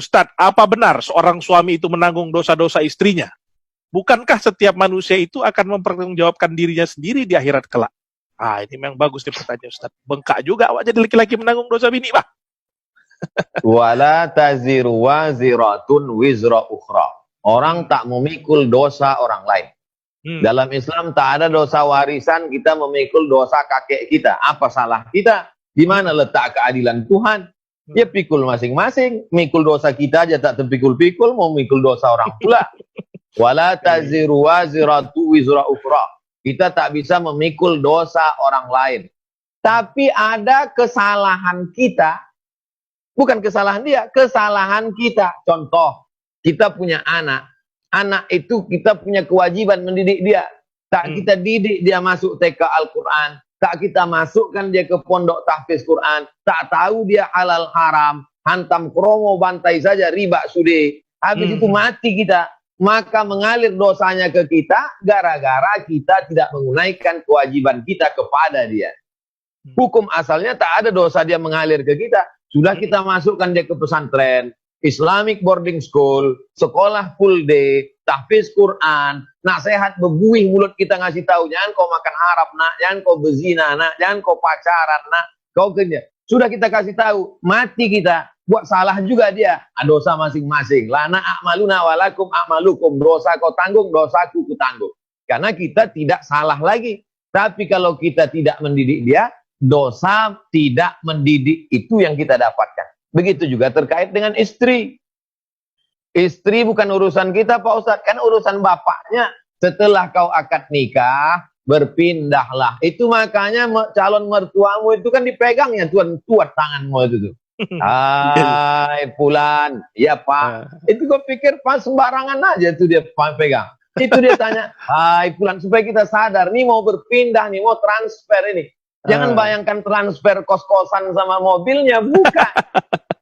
Ustadz, apa benar seorang suami itu menanggung dosa-dosa istrinya? Bukankah setiap manusia itu akan mempertanggungjawabkan dirinya sendiri di akhirat kelak? Ah, ini memang bagus nih pertanyaan Ustadz. Bengkak juga awak jadi laki-laki menanggung dosa bini, bah. Wala taziru waziratun wizra ukhra. Orang tak memikul dosa orang lain. Dalam Islam tak ada dosa warisan kita memikul dosa kakek kita. Apa salah kita? Di mana letak keadilan Tuhan? Ya pikul masing-masing. Mikul dosa kita aja tak terpikul-pikul, mau mikul dosa orang pula. Wala taziru waziratu wizra ukhra. Kita tak bisa memikul dosa orang lain. Tapi ada kesalahan kita. Bukan kesalahan dia, kesalahan kita. Contoh, kita punya anak. Anak itu kita punya kewajiban mendidik dia. Tak kita didik dia masuk TK Al-Quran. Tak kita masukkan dia ke pondok tahfiz Quran. Tak tahu dia halal haram. Hantam kromo bantai saja riba sude. Habis itu mati kita. Maka mengalir dosanya ke kita gara-gara kita tidak menunaikan kewajiban kita kepada dia. Hukum asalnya tak ada dosa dia mengalir ke kita. Sudah kita masukkan dia ke pesantren, Islamic boarding school, sekolah full day, tahfiz Quran, nasihat bebuih mulut kita ngasih tahu, jangan kau makan haram nak, jangan kau berzina nak, jangan kau pacaran nak, kau kerja. Sudah kita kasih tahu, mati kita, buat salah juga dia, dosa masing-masing. Lana a'maluna walakum a'malukum, dosa kau tanggung, dosaku ku tanggung. Karena kita tidak salah lagi. Tapi kalau kita tidak mendidik dia, dosa tidak mendidik itu yang kita dapatkan. Begitu juga terkait dengan istri. Istri bukan urusan kita Pak Ustadz, kan urusan bapaknya. Setelah kau akad nikah, berpindahlah. Itu makanya calon mertuamu itu kan dipegangnya tuan tanganmu itu tuh. Hai Fulan, ya Pak. Itu gue pikir Pak sembarangan aja tuh dia pegang. Itu dia tanya, hai Fulan, supaya kita sadar, nih mau berpindah nih, mau transfer ini. Jangan bayangkan transfer kos-kosan sama mobilnya, bukan.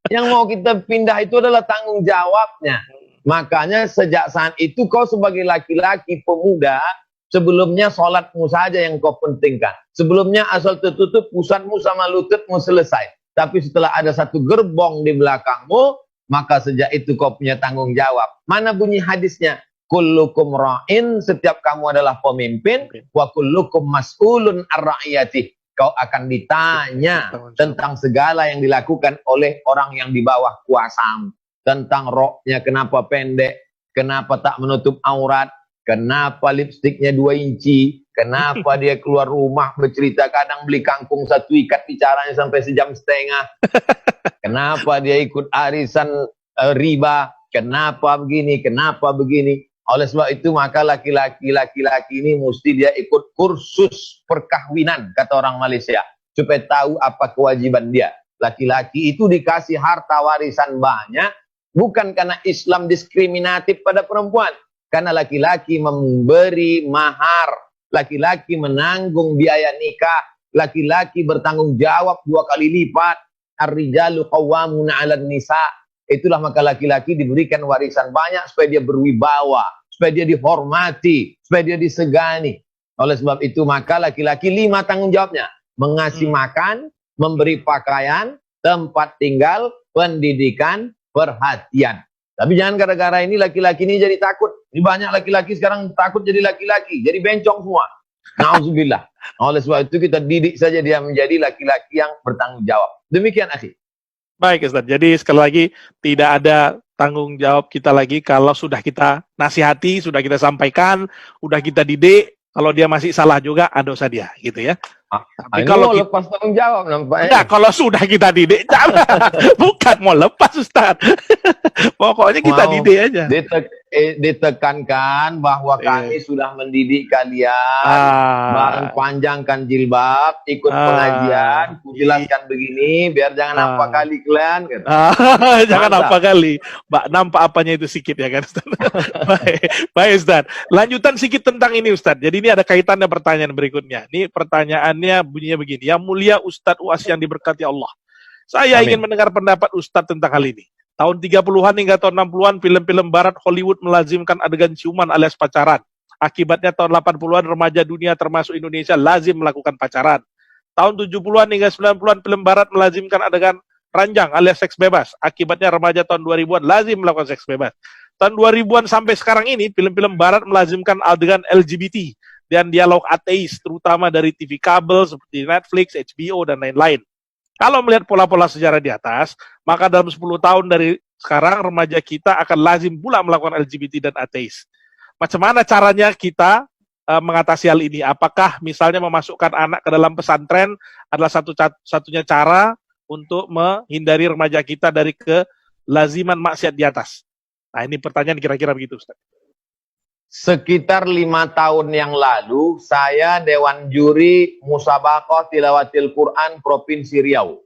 Yang mau kita pindah itu adalah tanggung jawabnya. Makanya sejak saat itu kau sebagai laki-laki pemuda, sebelumnya sholatmu saja yang kau pentingkan. Sebelumnya asal tertutup pusatmu sama lututmu selesai. Tapi setelah ada satu gerbong di belakangmu, maka sejak itu kau punya tanggung jawab. Mana bunyi hadisnya? Kullukum ra'in, setiap kamu adalah pemimpin, wa kullukum mas'ulun ar-ra'iyatih. Kau akan ditanya tentang segala yang dilakukan oleh orang yang di bawah kuasamu. Tentang roknya kenapa pendek, kenapa tak menutup aurat, kenapa lipstiknya 2 inci, kenapa dia keluar rumah bercerita kadang beli kangkung 1 ikat bicaranya sampai 1,5 jam. Kenapa dia ikut arisan riba, kenapa begini, kenapa begini. Oleh sebab itu maka laki-laki ini mesti dia ikut kursus perkahwinan kata orang Malaysia supaya tahu apa kewajiban dia. Laki-laki itu dikasih harta warisan banyak bukan karena Islam diskriminatif pada perempuan, karena laki-laki memberi mahar, laki-laki menanggung biaya nikah, laki-laki bertanggung jawab 2 kali lipat. Ar-rijalu qawwamuna 'alan nisa. Itulah maka laki-laki diberikan warisan banyak supaya dia berwibawa, supaya dia dihormati, supaya dia disegani. Oleh sebab itu maka laki-laki 5 tanggung jawabnya. Mengasih makan, memberi pakaian, tempat tinggal, pendidikan, perhatian. Tapi jangan gara-gara ini laki-laki ini jadi takut. Ini banyak laki-laki sekarang takut jadi laki-laki, jadi bencong semua. Nauzubillah. Oleh sebab itu kita didik saja dia menjadi laki-laki yang bertanggung jawab. Demikian akhi. Baik Ustaz, jadi sekali lagi tidak ada tanggung jawab kita lagi kalau sudah kita nasihati, sudah kita sampaikan, sudah kita didik, kalau dia masih salah juga, dosa dia, gitu ya. Tapi kalau mau lepas tanggung jawab nampaknya. Nah, kalau sudah kita didik, jangan. Bukan mau lepas Ustaz. Pokoknya kita didik aja. Ditekankan bahwa kami sudah mendidik kalian, panjangkan jilbab, ikut pengajian, jelaskan begini, biar jangan apa kali kalian. Gitu. Jangan apa kali, Mbak, nampak apanya itu sikit ya kan Ustaz. Baik Ustaz, lanjutan sikit tentang ini Ustaz. Jadi ini ada kaitannya pertanyaan berikutnya. Ini pertanyaannya bunyinya begini, yang mulia Ustadz UAS yang diberkati Allah. Saya ingin mendengar pendapat Ustadz tentang hal ini. Tahun 30-an hingga tahun 60-an, film-film barat Hollywood melazimkan adegan ciuman alias pacaran. Akibatnya tahun 80-an, remaja dunia termasuk Indonesia lazim melakukan pacaran. Tahun 70-an hingga 90-an, film barat melazimkan adegan ranjang alias seks bebas. Akibatnya remaja tahun 2000-an lazim melakukan seks bebas. Tahun 2000-an sampai sekarang ini, film-film barat melazimkan adegan LGBT dan dialog ateis, terutama dari TV kabel seperti Netflix, HBO, dan lain-lain. Kalau melihat pola-pola sejarah di atas, maka dalam 10 tahun dari sekarang, remaja kita akan lazim pula melakukan LGBT dan ateis. Macam mana caranya kita mengatasi hal ini? Apakah misalnya memasukkan anak ke dalam pesantren adalah satunya cara untuk menghindari remaja kita dari kelaziman maksiat di atas? Nah, ini pertanyaan kira-kira begitu, Ustaz. Sekitar 5 tahun yang lalu, saya Dewan Juri Musabaqah Tilawatil Quran Provinsi Riau.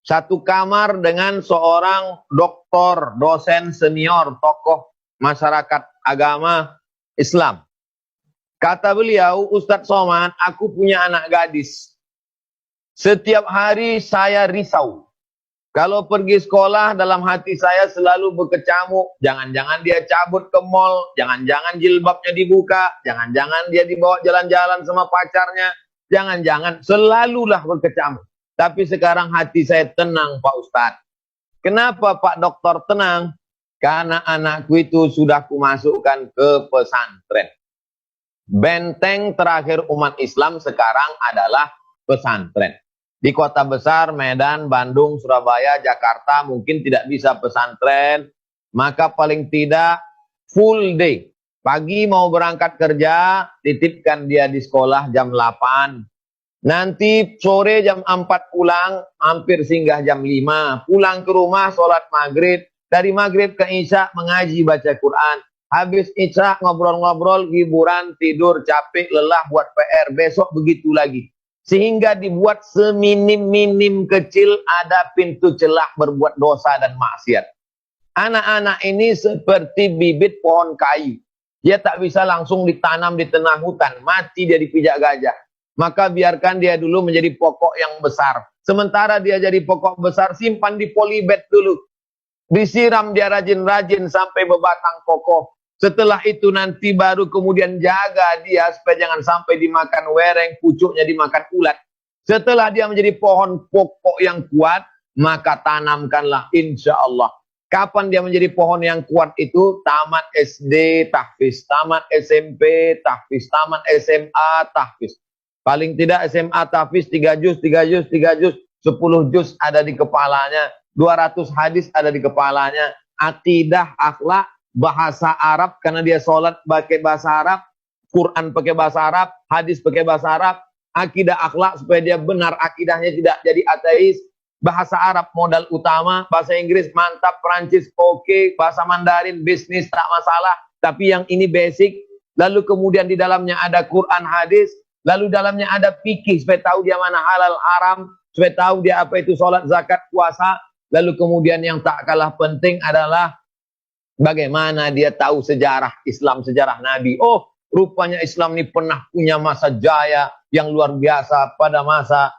Satu kamar dengan seorang doktor, dosen senior, tokoh masyarakat agama Islam. Kata beliau, Ustadz Somad, aku punya anak gadis. Setiap hari saya risau. Kalau pergi sekolah, dalam hati saya selalu berkecamuk. Jangan-jangan dia cabut ke mall, jangan-jangan jilbabnya dibuka, jangan-jangan dia dibawa jalan-jalan sama pacarnya, jangan-jangan, selalulah berkecamuk. Tapi sekarang hati saya tenang, Pak Ustadz. Kenapa Pak Dokter tenang? Karena anakku itu sudah kumasukkan ke pesantren. Benteng terakhir umat Islam sekarang adalah pesantren. Di kota besar, Medan, Bandung, Surabaya, Jakarta mungkin tidak bisa pesantren, maka paling tidak full day. Pagi mau berangkat kerja, titipkan dia di sekolah jam 8. Nanti sore jam 4 pulang, hampir singgah jam 5. Pulang ke rumah, sholat maghrib. Dari maghrib ke isya mengaji baca Quran. Habis isya ngobrol-ngobrol, hiburan, tidur, capek, lelah, buat PR. Besok begitu lagi. Sehingga dibuat seminim-minim kecil ada pintu celah berbuat dosa dan maksiat. Anak-anak ini seperti bibit pohon kayu. Dia tak bisa langsung ditanam di tengah hutan. Mati dia dipijak gajah. Maka biarkan dia dulu menjadi pokok yang besar. Sementara dia jadi pokok besar, simpan di polybag dulu. Disiram dia rajin-rajin sampai berbatang kokoh. Setelah itu nanti baru kemudian jaga dia supaya jangan sampai dimakan wereng, pucuknya dimakan ulat. Setelah dia menjadi pohon pokok yang kuat, maka tanamkanlah insya Allah. Kapan dia menjadi pohon yang kuat itu? Tamat SD, tahfiz. Tamat SMP, tahfiz. Tamat SMA, tahfiz. Paling tidak SMA tahfiz 3 juz, 3 juz, 3 juz, 10 juz ada di kepalanya. 200 hadis ada di kepalanya. Akidah, akhlak, bahasa Arab karena dia sholat pakai bahasa Arab, Quran pakai bahasa Arab, hadis pakai bahasa Arab, akidah akhlak supaya dia benar akidahnya tidak jadi ateis, bahasa Arab modal utama, bahasa Inggris mantap, Perancis oke, bahasa Mandarin bisnis tak masalah, tapi yang ini basic, lalu kemudian di dalamnya ada Quran hadis, lalu dalamnya ada fikih supaya tahu dia mana halal haram, supaya tahu dia apa itu sholat zakat puasa, lalu kemudian yang tak kalah penting adalah bagaimana dia tahu sejarah Islam, sejarah Nabi. Oh, rupanya Islam ini pernah punya masa jaya yang luar biasa pada masa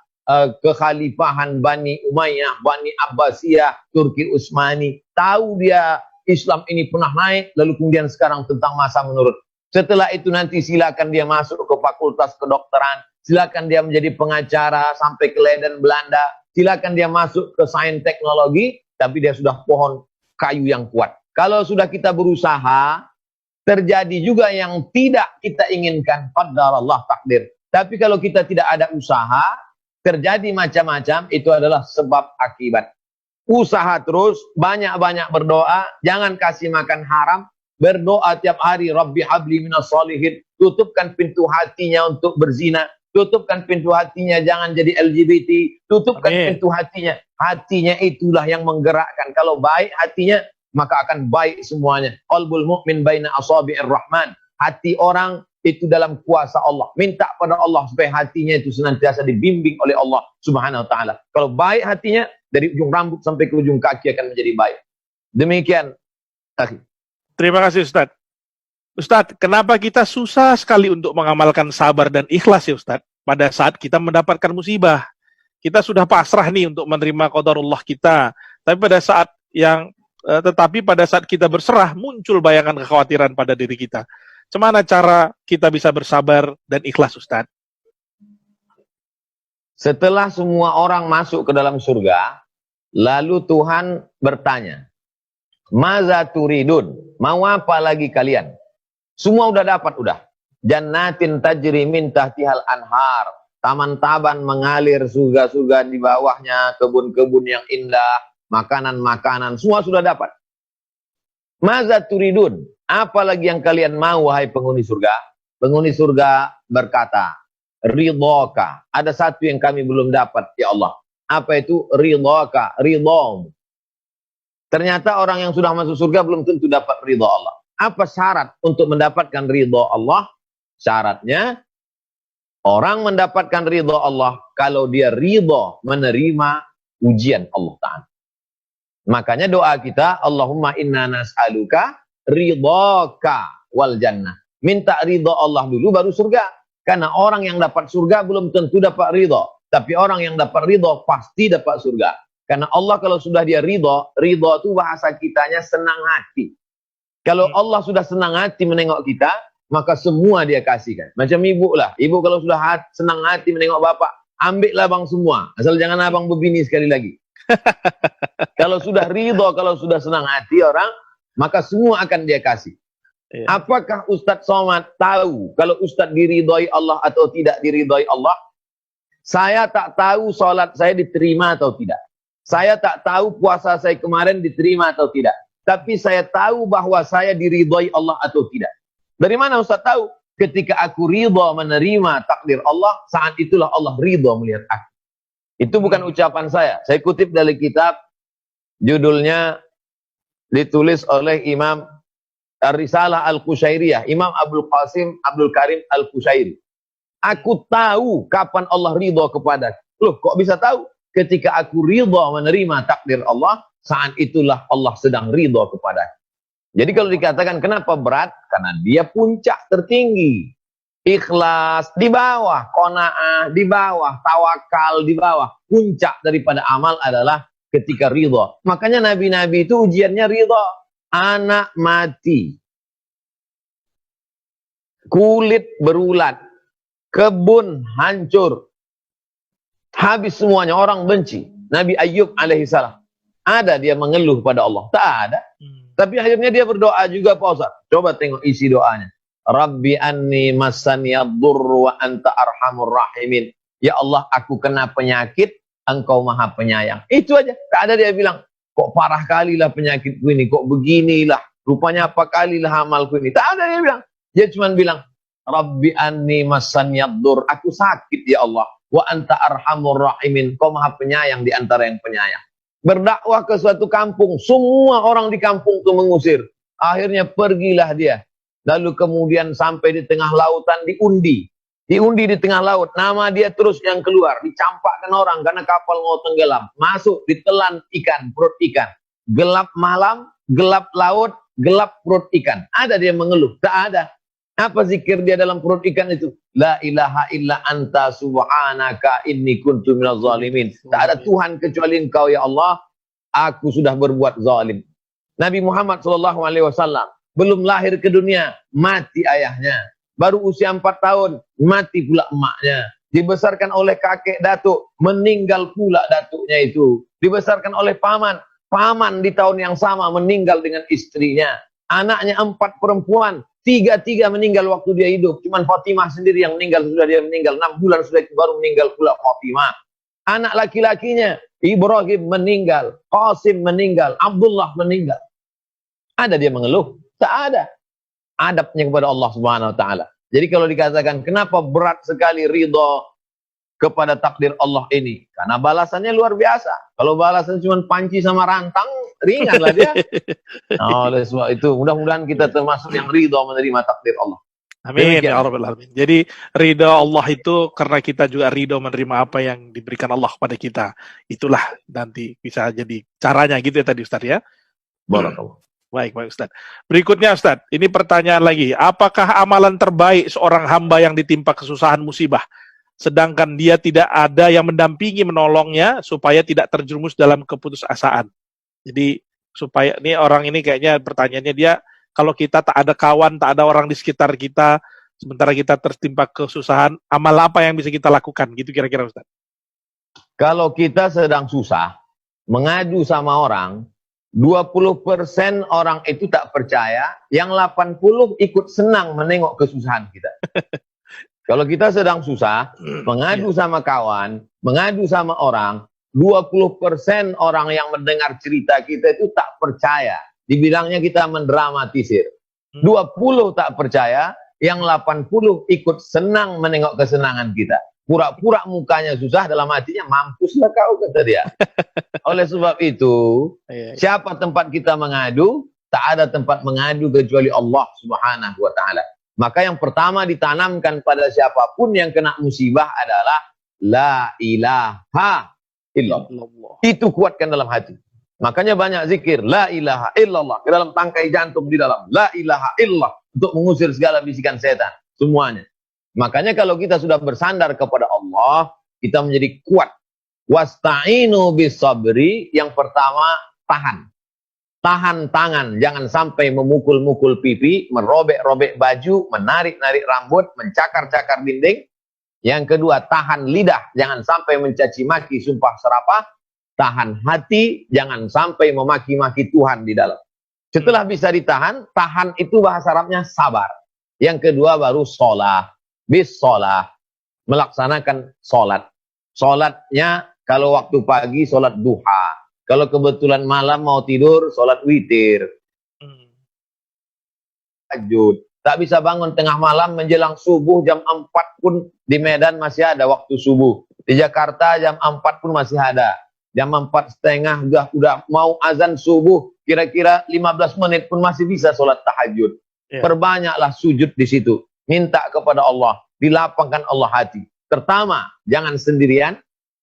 kekhalifahan Bani Umayyah, Bani Abbasiyah, Turki Utsmani. Tahu dia Islam ini pernah naik, lalu kemudian sekarang tentang masa menurun. Setelah itu nanti silakan dia masuk ke fakultas kedokteran, silakan dia menjadi pengacara sampai ke Leiden Belanda, silakan dia masuk ke sains teknologi, tapi dia sudah pohon kayu yang kuat. Kalau sudah kita berusaha, terjadi juga yang tidak kita inginkan. Qadarullah takdir. Tapi kalau kita tidak ada usaha, terjadi macam-macam, itu adalah sebab akibat. Usaha terus, banyak-banyak berdoa, jangan kasih makan haram, berdoa tiap hari, Rabbi habli minas solihin, tutupkan pintu hatinya untuk berzina, tutupkan pintu hatinya jangan jadi LGBT, tutupkan pintu hatinya. Hatinya itulah yang menggerakkan. Kalau baik hatinya, maka akan baik semuanya. Qalbul mu'min baina asabi'ir rahman. Hati orang itu dalam kuasa Allah. Minta pada Allah supaya hatinya itu senantiasa dibimbing oleh Allah Subhanahu wa taala. Kalau baik hatinya, dari ujung rambut sampai ke ujung kaki akan menjadi baik. Demikian. Terima kasih Ustadz. Ustadz, kenapa kita susah sekali untuk mengamalkan sabar dan ikhlas ya Ustadz? Pada saat kita mendapatkan musibah. Kita sudah pasrah nih untuk menerima qadarullah kita. Tetapi pada saat kita berserah, muncul bayangan kekhawatiran pada diri kita. Bagaimana cara kita bisa bersabar dan ikhlas, Ustaz? Setelah semua orang masuk ke dalam surga, Lalu Tuhan bertanya, maza turidun, mau apa lagi kalian? Semua udah dapat, udah. Jannatin tajri min tahtihal anhar, taman-taman mengalir, surga-surga di bawahnya, kebun-kebun yang indah, makanan-makanan, semua sudah dapat. Maza turidun, apa lagi yang kalian mau wahai penghuni surga? Penghuni surga berkata, ridhoka, ada satu yang kami belum dapat ya Allah. Apa itu ridhoka? Ridhom. Ternyata orang yang sudah masuk surga belum tentu dapat ridho Allah. Apa syarat untuk mendapatkan ridho Allah? Syaratnya, orang mendapatkan ridho Allah kalau dia ridho menerima ujian Allah Ta'ala. Makanya doa kita, Allahumma inna nas'aluka ridhoka wal jannah. Minta ridho Allah dulu baru surga. Karena orang yang dapat surga belum tentu dapat ridho. Tapi orang yang dapat ridho pasti dapat surga. Karena Allah kalau sudah dia ridho itu bahasa kitanya senang hati. Kalau Allah sudah senang hati menengok kita, maka semua dia kasihkan. Macam ibu lah. Ibu kalau sudah senang hati menengok bapak, ambillah abang semua. Asal jangan abang berbini sekali lagi. Kalau sudah ridho, kalau sudah senang hati orang, maka semua akan dia kasih. Iya. Apakah Ustadz Somad tahu kalau Ustadz diridhoi Allah atau tidak diridhoi Allah? Saya tak tahu sholat saya diterima atau tidak. Saya tak tahu puasa saya kemarin diterima atau tidak. Tapi saya tahu bahwa saya diridhoi Allah atau tidak. Dari mana Ustadz tahu? Ketika aku ridho menerima takdir Allah, saat itulah Allah ridho melihat aku. Itu bukan ucapan saya. Saya kutip dari kitab, judulnya ditulis oleh Imam Ar-Risalah Al-Qushairiyah, Imam Abdul Qasim Abdul Karim Al-Qushairi. Aku tahu kapan Allah ridho kepada. Loh, kok bisa tahu? Ketika aku ridho menerima takdir Allah, saat itulah Allah sedang ridho kepada. Jadi kalau dikatakan kenapa berat? Karena dia puncak tertinggi. Ikhlas di bawah, qanaah di bawah, tawakal di bawah. Puncak daripada amal adalah ketika ridho. Makanya nabi-nabi itu ujiannya ridho. Anak mati, kulit berulat, kebun hancur, habis semuanya, orang benci. Nabi Ayub alaihissalam, ada dia mengeluh pada Allah? Tak ada. Tapi akhirnya dia berdoa juga, Pak Ustaz. Coba tengok isi doanya. Rabbi anni massaniyad-durr wa anta arhamur rahimin. Ya Allah, aku kena penyakit, Engkau Maha Penyayang. Itu aja. Tak ada dia bilang, kok parah kali lah penyakitku ini, kok beginilah, rupanya apa kalilah amalku ini. Tak ada dia bilang. Dia cuma bilang, Rabbi anni massaniyad-durr, aku sakit ya Allah. Wa anta arhamur rahimin, Kau Maha Penyayang di antara yang penyayang. Berdakwah ke suatu kampung, semua orang di kampung itu mengusir. Akhirnya pergilah dia. Lalu kemudian sampai di tengah lautan, diundi di tengah laut, nama dia terus yang keluar, dicampakkan orang karena kapal mau tenggelam, masuk ditelan ikan, perut ikan, gelap malam, gelap laut, gelap perut ikan. Ada dia mengeluh? Tak ada. Apa zikir dia dalam perut ikan itu? La ilaha illa anta subhanaka inni kuntu minaz zalimin. Tak ada Tuhan kecuali Engkau ya Allah, aku sudah berbuat zalim. Nabi Muhammad SAW belum lahir ke dunia, mati ayahnya. Baru usia 4 tahun, mati pula emaknya. Dibesarkan oleh kakek datuk, meninggal pula datuknya itu. Dibesarkan oleh paman, paman di tahun yang sama meninggal dengan istrinya. Anaknya 4 perempuan, 3 meninggal waktu dia hidup. Cuman Fatimah sendiri yang meninggal, sudah dia meninggal. 6 bulan sudah itu baru meninggal pula Fatimah. Anak laki-lakinya, Ibrahim meninggal, Qasim meninggal, Abdullah meninggal. Ada dia mengeluh? Tak ada. Adabnya kepada Allah Subhanahu wa taala. Jadi kalau dikatakan kenapa berat sekali ridho kepada takdir Allah ini? Karena balasannya luar biasa. Kalau balasan cuma panci sama rantang, ringanlah dia. Nah, oleh sebab itu mudah-mudahan kita termasuk yang ridho menerima takdir Allah. Amin ya rabbal alamin. Jadi ridho Allah itu karena kita juga ridho menerima apa yang diberikan Allah kepada kita.Itulah nanti bisa jadi caranya gitu ya tadi Ustaz ya. Barakallah. Baik Ustaz. Berikutnya Ustaz, ini pertanyaan lagi. Apakah amalan terbaik seorang hamba yang ditimpa kesusahan musibah, sedangkan dia tidak ada yang mendampingi menolongnya supaya tidak terjerumus dalam keputusasaan? Jadi supaya ini orang ini kayaknya pertanyaannya dia, kalau kita tak ada kawan, tak ada orang di sekitar kita, sementara kita tertimpa kesusahan, amal apa yang bisa kita lakukan? Gitu kira-kira Ustaz. Kalau kita sedang susah, mengadu sama orang, 20% orang itu tak percaya, yang 80 ikut senang menengok kesusahan kita. Kalau kita sedang susah, mengadu sama kawan, mengadu sama orang, 20% orang yang mendengar cerita kita itu tak percaya. Dibilangnya kita mendramatisir. 20 tak percaya, yang 80 ikut senang menengok kesenangan kita. Pura-pura mukanya susah, dalam hatinya mampuslah kau, kata dia. Oleh sebab itu, siapa tempat kita mengadu? Tak ada tempat mengadu kecuali Allah Subhanahu wa Ta'ala. Maka yang pertama ditanamkan pada siapapun yang kena musibah adalah la ilaha illallah. Itu kuatkan dalam hati. Makanya banyak zikir la ilaha illallah ke dalam tangkai jantung di dalam la ilaha illallah untuk mengusir segala bisikan setan semuanya. Makanya kalau kita sudah bersandar kepada Allah, kita menjadi kuat. Wasta'inu bis sabri, yang pertama tahan. Tahan tangan, jangan sampai memukul-mukul pipi, merobek-robek baju, menarik-narik rambut, mencakar-cakar dinding. Yang kedua, tahan lidah, jangan sampai mencaci maki, sumpah serapah. Tahan hati, jangan sampai memaki-maki Tuhan di dalam. Setelah bisa ditahan, tahan itu bahasa Arabnya sabar. Yang kedua baru sholah. Bis sholah, melaksanakan sholat. Sholatnya kalau waktu pagi, sholat duha. Kalau kebetulan malam mau tidur, sholat witir. Tahajud. Tak bisa bangun tengah malam menjelang subuh, jam 4 pun di Medan masih ada waktu subuh. Di Jakarta jam 4 pun masih ada. Jam 4:30 udah mau azan subuh, kira-kira 15 menit pun masih bisa sholat tahajud. Perbanyaklah sujud di situ. Minta kepada Allah, dilapangkan Allah hati. Pertama, jangan sendirian,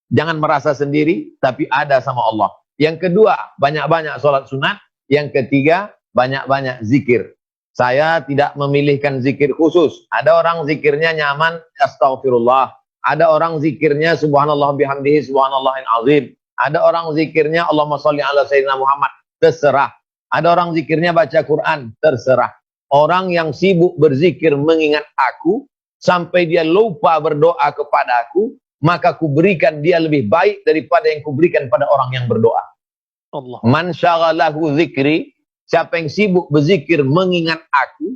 jangan merasa sendiri, tapi ada sama Allah. Yang kedua, banyak-banyak sholat sunat. Yang ketiga, banyak-banyak zikir. Saya tidak memilihkan zikir khusus. Ada orang zikirnya nyaman, astaghfirullah. Ada orang zikirnya subhanallah bihamdihi subhanallahil azim. Ada orang zikirnya Allahumma sholli ala sayyidina Muhammad. Terserah. Ada orang zikirnya baca Quran. Terserah. Orang yang sibuk berzikir mengingat aku, sampai dia lupa berdoa kepada aku, maka kuberikan dia lebih baik daripada yang kuberikan pada orang yang berdoa. Allah. Man syaghalahu zikri, siapa yang sibuk berzikir mengingat aku,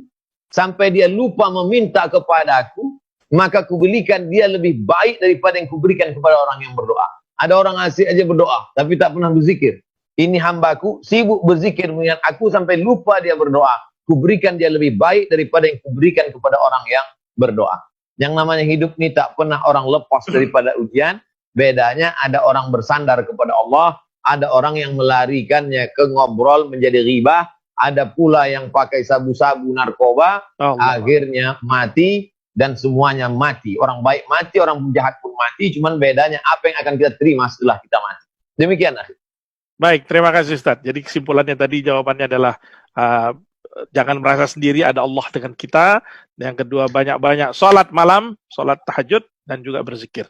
sampai dia lupa meminta kepada aku, maka kuberikan dia lebih baik daripada yang kuberikan kepada orang yang berdoa. Ada orang asik aja berdoa, tapi tak pernah berzikir. Ini hambaku, sibuk berzikir mengingat aku, sampai lupa dia berdoa. Kuberikan dia lebih baik daripada yang kuberikan kepada orang yang berdoa. Yang namanya hidup ini tak pernah orang lepas daripada ujian. Bedanya ada orang bersandar kepada Allah, ada orang yang melarikannya ke ngobrol menjadi ghibah, ada pula yang pakai sabu-sabu narkoba, akhirnya mati dan semuanya mati. Orang baik mati, orang jahat pun mati, cuman bedanya apa yang akan kita terima setelah kita mati. Demikian. Baik, terima kasih Ustaz. Jadi kesimpulannya tadi jawabannya adalah jangan merasa sendiri, ada Allah dengan kita. Yang kedua, banyak-banyak sholat malam, sholat tahajud, dan juga berzikir.